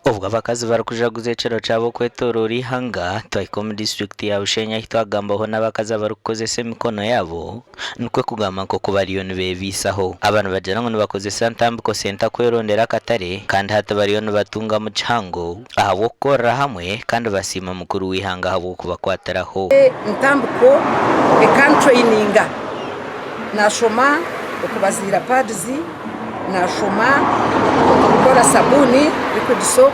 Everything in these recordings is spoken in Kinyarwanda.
ubwo abakazi barakujaguza ecero cabo kwetorora ihanga twahika mu district ya Bushenya hitwagambaho n'abakazi barukozesa emikono yabo nikwe kugamba ko kubariyo nibebisaho abantu bajana ngo nibakozesa ntambiko senta kwerondera akatare kandi hata bariyo nibatunga mu cango ahabo korra hamwe kandi basima mukuru w'ihanga habo kubakwataraho ntambiko traininga nashoma okubazira pads nashoma okukora sabuni bikudiso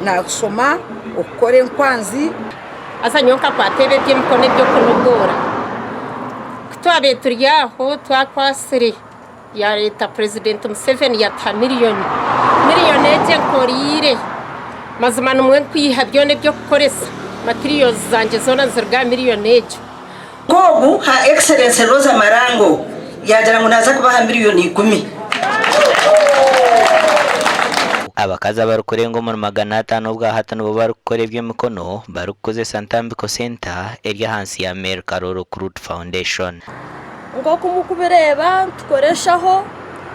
nashoma okukora enkwanzi azanyonka kwatebe by'emikono byo kunogora kutwabe turyaho twakwasire ya leta President Museveni yata miliyoni eje korire mazima numwe kwiha byone byo kukoresa materials zanje zona zirga miliyoni eje kobu ha excellence Rosa Marango yajara ngo naza kubaha miliyoni 10 abakazi barukorengo mu 500 ubwa hatano barukore by'emikono barukoze Santambiko Center eri hansi ya America Recruit Foundation ngo kumukubireba tukoreshaho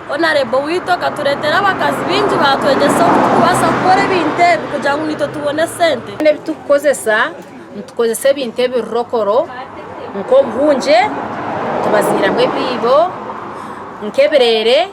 honorable wito katuretera abakazi binji batwegesa kubasa kore binte kugira ngo nito tubone sente ne bitukozesa ntukozese binte birokoro nko bunje tubazira mwe bibo nkeberere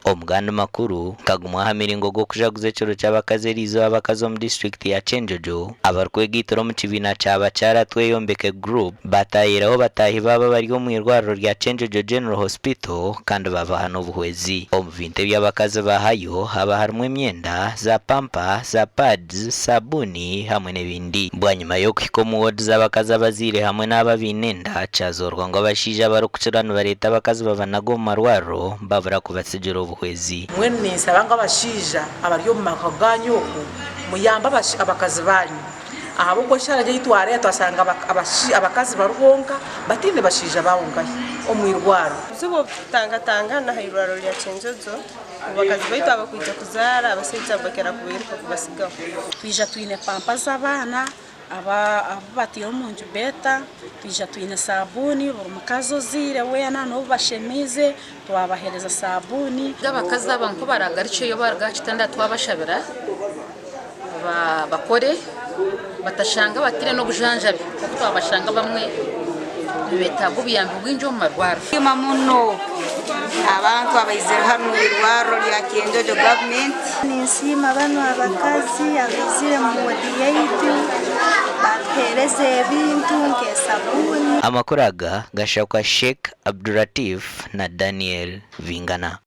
omuganda makuru kagumwa hamiringo go kujaguza ecero cy'abakazi rizo abakazi mu district ya Chenjojo abarkwegitoro mu kibina cyaba cyaratweyombeke group batayiraho batahi baba bari mu irwariro rya Chenjojo General Hospital kandi baba hano buhwezi omuvinte by'abakazi bahayo haba harumwe imyenda za pampa za pads sabuni hamwe n'ibindi bwanyuma yo kwikomu ward z'abakazi abazire hamwe n'ababinenda cyazorwa ngo abashija barukirana bareta abakazi babanago mu marwaro babura kubatsijero buhwezi mwene sabanga abashija abariyo mu makaganyoko muyamba abakazi banyu ahabo ko sharaje yitware twasanga abakazi barubonga batinde bashija bawungaye omwirwaro zubo tanga na hairwaro lya Chenjojo abakazi baito abakwija kuzara abaseja bakera kubiruka kubasigaho twija twine pampa z'abana batiyo munju beta twija twine sabuni buri mukazo zire wena no bashemize twabahereza sabuni abakazi abanko baragaricho yo baragachitanda twabashabira bakore batashanga batire no bujanjabe kuko twabashanga bamwe betago biyambi bwinjo mu marwaro mamuno abantu abayizera hano irwaro lya Chenjojo government ninsima bano abakazi abizire mu wodiyaitu batereze ebintu nk'esabuni amakuru aga gashakwa Sheikh Abdulatif na Daniel Vingana.